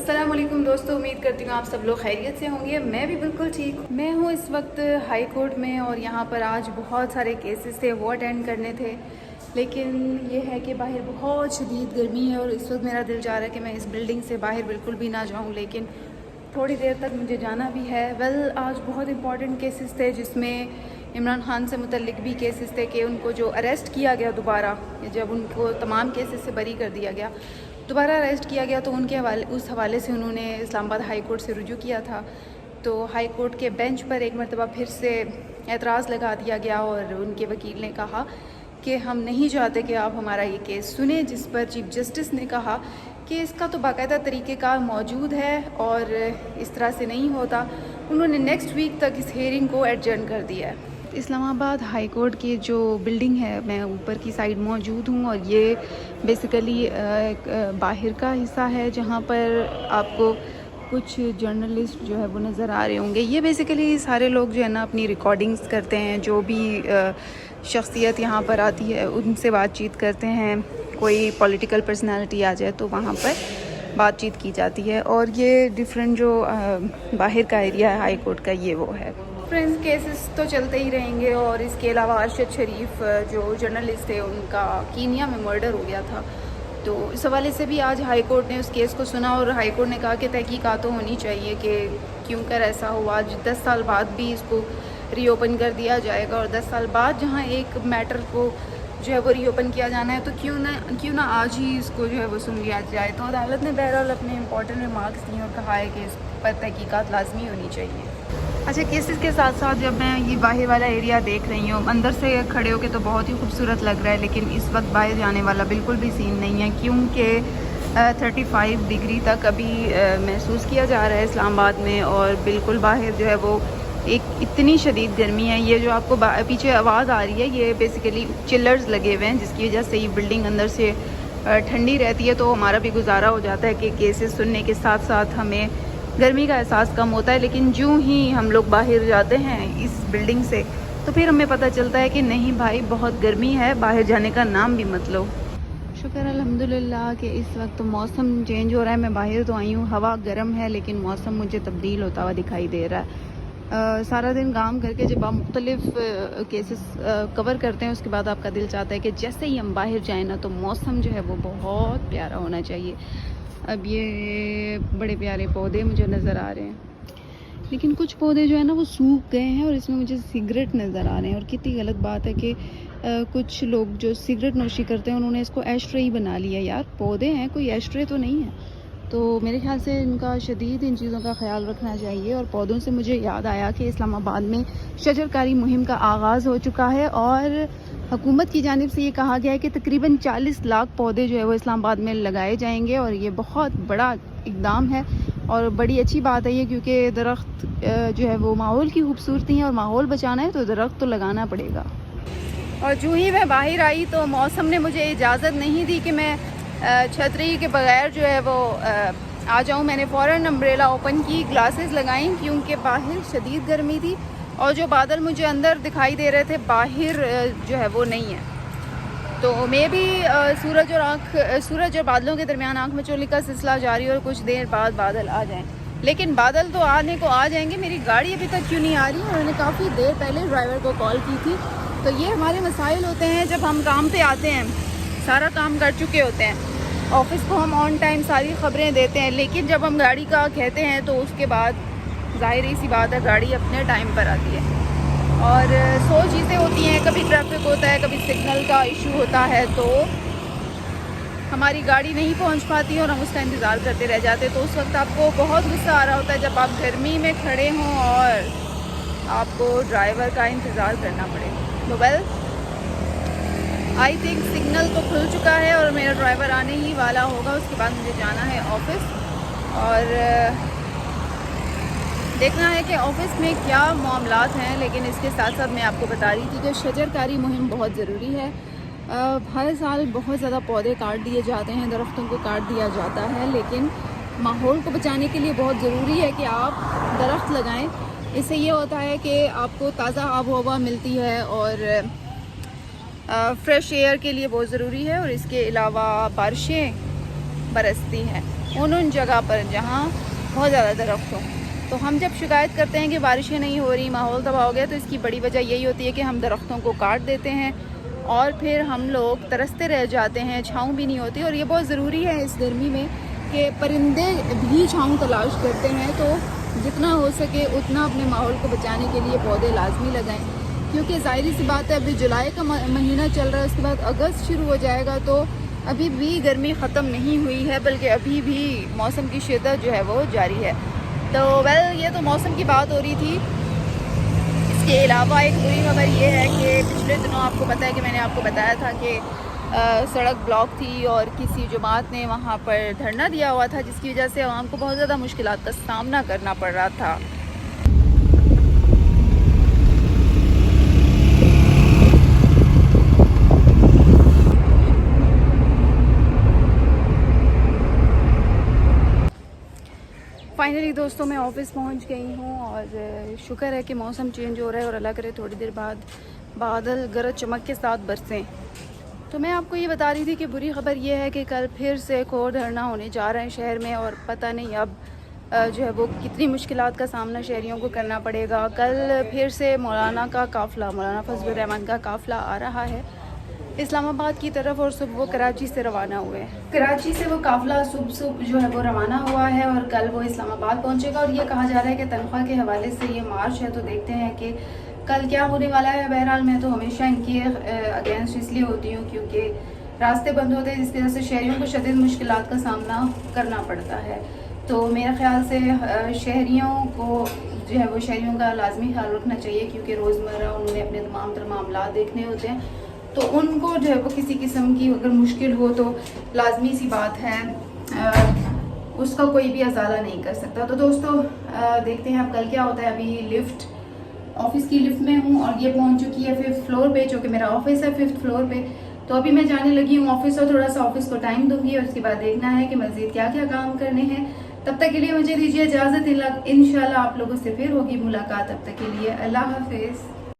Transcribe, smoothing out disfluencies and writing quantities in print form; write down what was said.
अस्सलाम वालेकुम दोस्तों, उम्मीद करती हूँ आप सब लोग खैरियत से होंगे। मैं भी बिल्कुल ठीक हूँ। मैं हूँ इस वक्त हाई कोर्ट में और यहाँ पर आज बहुत सारे केसेस थे, वो अटेंड करने थे। लेकिन ये है कि बाहर बहुत शदीद गर्मी है और इस वक्त मेरा दिल चाह रहा है कि मैं इस बिल्डिंग से बाहर बिल्कुल भी ना जाऊँ, लेकिन थोड़ी देर तक मुझे जाना भी है। आज बहुत इंपॉर्टेंट केसेस थे जिसमें इमरान खान से मुतल्लिक भी केसेस थे कि उनको जो अरेस्ट किया गया दोबारा, जब उनको तमाम केसेस से बरी कर दिया गया, दोबारा अरेस्ट किया गया, तो उनके उस हवाले से उन्होंने इस्लामाबाद हाई कोर्ट से रुजू किया था। तो हाई कोर्ट के बेंच पर एक मरतबा फिर से एतराज़ लगा दिया गया और उनके वकील ने कहा कि हम नहीं चाहते कि आप हमारा ये केस सुने, जिस पर चीफ जस्टिस ने कहा कि इसका तो बाकायदा तरीक़ेकार मौजूद है और इस तरह से नहीं होता। उन्होंने नेक्स्ट वीक तक इस हेयरिंग को एडजर्न कर दिया है। इस्लामाबाद हाई कोर्ट की जो बिल्डिंग है, मैं ऊपर की साइड मौजूद हूँ और ये बेसिकली एक बाहर का हिस्सा है जहाँ पर आपको कुछ जर्नलिस्ट जो है वो नज़र आ रहे होंगे। ये बेसिकली सारे लोग जो है ना अपनी रिकॉर्डिंग्स करते हैं, जो भी शख्सियत यहाँ पर आती है उनसे बातचीत करते हैं। कोई पॉलिटिकल पर्सनालिटी आ जाए तो वहाँ पर बातचीत की जाती है। और ये डिफरेंट जो बाहर का एरिया है हाई कोर्ट का, ये वो है। फ्रेंड्स, केसेस तो चलते ही रहेंगे और इसके अलावा अरशद शरीफ जो जर्नलिस्ट थे, उनका कीनिया में मर्डर हो गया था, तो इस हवाले से भी आज हाई कोर्ट ने उस केस को सुना और हाई कोर्ट ने कहा कि तहकीकात तो होनी चाहिए कि क्यों कर ऐसा हुआ। आज 10 साल बाद भी इसको रीओपन कर दिया जाएगा और 10 साल बाद जहाँ एक मैटर को जो है वो रीओपन किया जाना है, तो क्यों ना आज ही इसको जो है वो सुन लिया जाए। तो अदालत ने बहरहाल अपने इंपॉर्टेंट रिमार्क्स दिए और कहा है कि इस पर तहकीकात लाजमी होनी चाहिए। अच्छा, केसेस के साथ साथ जब मैं ये बाहर वाला एरिया देख रही हूँ, अंदर से खड़े होके तो बहुत ही खूबसूरत लग रहा है, लेकिन इस वक्त बाहर जाने वाला बिल्कुल भी सीन नहीं है, क्योंकि 35 डिग्री तक अभी महसूस किया जा रहा है इस्लामाबाद में और बिल्कुल बाहर जो है वो एक इतनी शदीद गर्मी है। ये जो आपको पीछे आवाज़ आ रही है, ये बेसिकली चिल्लर्स लगे हुए हैं जिसकी वजह से ये बिल्डिंग अंदर से ठंडी रहती है, तो हमारा भी गुजारा हो जाता है कि केसेस सुनने के साथ साथ हमें गर्मी का एहसास कम होता है। लेकिन जो ही हम लोग बाहर जाते हैं इस बिल्डिंग से, तो फिर हमें पता चलता है कि नहीं भाई, बहुत गर्मी है, बाहर जाने का नाम भी मत लो। शुक्र अल्हम्दुलिल्लाह कि इस वक्त मौसम चेंज हो रहा है। मैं बाहर तो आई हूँ, हवा गर्म है, लेकिन मौसम मुझे तब्दील होता हुआ दिखाई दे रहा है। सारा दिन काम करके जब आप मुख्तलिफ केसेस कवर करते हैं, उसके बाद आपका दिल चाहता है कि जैसे ही हम बाहर जाएँ ना, तो मौसम जो है वो बहुत प्यारा होना चाहिए। अब ये बड़े प्यारे पौधे मुझे नज़र आ रहे हैं, लेकिन कुछ पौधे जो है ना वो सूख गए हैं और इसमें मुझे सिगरेट नज़र आ रहे हैं। और कितनी गलत बात है कि कुछ लोग जो सिगरेट नोशी करते हैं उन्होंने इसको एशट्रे ही बना लिया। यार, पौधे हैं, कोई एशट्रे तो नहीं है। तो मेरे ख्याल से इनका शदीद इन चीज़ों का ख्याल रखना चाहिए। और पौधों से मुझे याद आया कि इस्लामाबाद में शजरकारी मुहिम का आगाज़ हो चुका है और हुकूमत की जानिब से ये कहा गया है कि तकरीबन 40 लाख पौधे जो है वो इस्लामाबाद में लगाए जाएंगे और ये बहुत बड़ा इक़दाम है और बड़ी अच्छी बात है ये, क्योंकि दरख्त जो है वो माहौल की खूबसूरती है और माहौल बचाना है तो दरख्त तो लगाना पड़ेगा। और जो ही मैं बाहर आई तो मौसम ने मुझे इजाज़त नहीं दी कि मैं छतरी के बगैर जो है वो आ जाऊँ। मैंने फ़ौरन अम्ब्रेला ओपन की, ग्लासेस लगाई, क्योंकि बाहर शदीद गर्मी थी और जो बादल मुझे अंदर दिखाई दे रहे थे बाहर जो है वो नहीं है। तो मे भी सूरज और बादलों के दरमियान आँख मचोली का सिलसिला जारी और कुछ देर बाद बादल आ जाएं। लेकिन बादल तो आने को आ जाएंगे, मेरी गाड़ी अभी तक क्यों नहीं आ रही। उन्होंने काफ़ी देर पहले ड्राइवर को कॉल की थी। तो ये हमारे मसाइल होते हैं जब हम काम पे आते हैं, सारा काम कर चुके होते हैं, ऑफिस को हम ऑन टाइम सारी ख़बरें देते हैं, लेकिन जब हम गाड़ी का कहते हैं तो उसके बाद ज़ाहिर सी बात है गाड़ी अपने टाइम पर आती है और 100 चीज़ें होती हैं। कभी ट्रैफिक होता है, कभी सिग्नल का इशू होता है, तो हमारी गाड़ी नहीं पहुंच पाती और हम उसका इंतज़ार करते रह जाते। तो उस वक्त आपको बहुत गुस्सा आ रहा होता है जब आप गर्मी में खड़े हों और आपको ड्राइवर का इंतज़ार करना पड़े। तो वेल, आई थिंक सिग्नल तो खुल चुका है और मेरा ड्राइवर आने ही वाला होगा। उसके बाद मुझे जाना है ऑफिस और देखना है कि ऑफिस में क्या मामलात हैं। लेकिन इसके साथ साथ मैं आपको बता रही थी कि शजरकारी मुहिम बहुत ज़रूरी है। हर साल बहुत ज़्यादा पौधे काट दिए जाते हैं, दरख्तों को काट दिया जाता है, लेकिन माहौल को बचाने के लिए बहुत ज़रूरी है कि आप दरख्त लगाएं। इससे ये होता है कि आपको ताज़ा आब हवा मिलती है और फ्रेश एयर के लिए बहुत ज़रूरी है। और इसके अलावा बारिशें बरसती हैं। उन जगह पर जहाँ बहुत ज़्यादा दरख्त हों। तो हम जब शिकायत करते हैं कि बारिशें नहीं हो रही, माहौल तबाह हो गया, तो इसकी बड़ी वजह यही होती है कि हम दरख्तों को काट देते हैं और फिर हम लोग तरसते रह जाते हैं, छाँव भी नहीं होती। और ये बहुत ज़रूरी है इस गर्मी में कि परिंदे भी छाँव तलाश करते हैं, तो जितना हो सके उतना अपने माहौल को बचाने के लिए पौधे लाजमी लगाएं, क्योंकि ज़ाहिर सी बात है अभी जुलाई का महीना चल रहा है, उसके बाद अगस्त शुरू हो जाएगा, तो अभी भी गर्मी ख़त्म नहीं हुई है, बल्कि अभी भी मौसम की शिद्दत जो है वो जारी है। तो ये तो मौसम की बात हो रही थी। इसके अलावा एक बुरी खबर ये है कि पिछले दिनों आपको पता है कि मैंने आपको बताया था कि सड़क ब्लॉक थी और किसी जमात ने वहाँ पर धरना दिया हुआ था, जिसकी वजह से आवाम को बहुत ज़्यादा मुश्किलात का सामना करना पड़ रहा था। फाइनली दोस्तों मैं ऑफ़िस पहुंच गई हूं और शुक्र है कि मौसम चेंज हो रहा है और अल्लाह करे थोड़ी देर बाद बादल गरज चमक के साथ बरसें। तो मैं आपको ये बता रही थी कि बुरी ख़बर ये है कि कल फिर से एक और धरना होने जा रहा है शहर में, और पता नहीं अब जो है वो कितनी मुश्किलात का सामना शहरियों को करना पड़ेगा। कल फिर से मौलाना फजलुर रहमान का काफ़िला आ रहा है इस्लामाबाद की तरफ, और सुबह वो कराची से रवाना हुए। कराची से वो काफ़िला सुबह जो है वो रवाना हुआ है और कल वो इस्लामाबाद पहुंचेगा। और ये कहा जा रहा है कि तनख्वाह के हवाले से ये मार्च है, तो देखते हैं कि कल क्या होने वाला है। बहरहाल मैं तो हमेशा इनकी अगेंस्ट इसलिए होती हूँ क्योंकि रास्ते बंद होते हैं, जिसकी वजह से शहरियों को शदीद मुश्किलात का सामना करना पड़ता है। तो मेरे ख्याल से शहरियों को जो है वो शहरियों का लाजमी ख्याल रखना चाहिए, क्योंकि रोज़मर्रा उन्होंने अपने तमाम तर मामला देखने होते हैं, तो उनको जो है वो किसी किस्म की अगर मुश्किल हो तो लाजमी सी बात है उसका कोई भी अजाला नहीं कर सकता। तो दोस्तों देखते हैं अब कल क्या होता है। अभी ऑफिस की लिफ्ट में हूँ और ये पहुँच चुकी है 5th फ्लोर पे, जो कि मेरा ऑफिस है 5th फ्लोर पे। तो अभी मैं जाने लगी हूँ ऑफिस, और थोड़ा सा ऑफिस को टाइम दूंगी और उसके बाद देखना है कि मज़ीद क्या क्या काम करने हैं। तब तक के लिए मुझे दीजिए इजाज़त। इंशाल्लाह आप लोगों से फिर होगी मुलाकात। तब तक के लिए अल्लाह हाफिज़।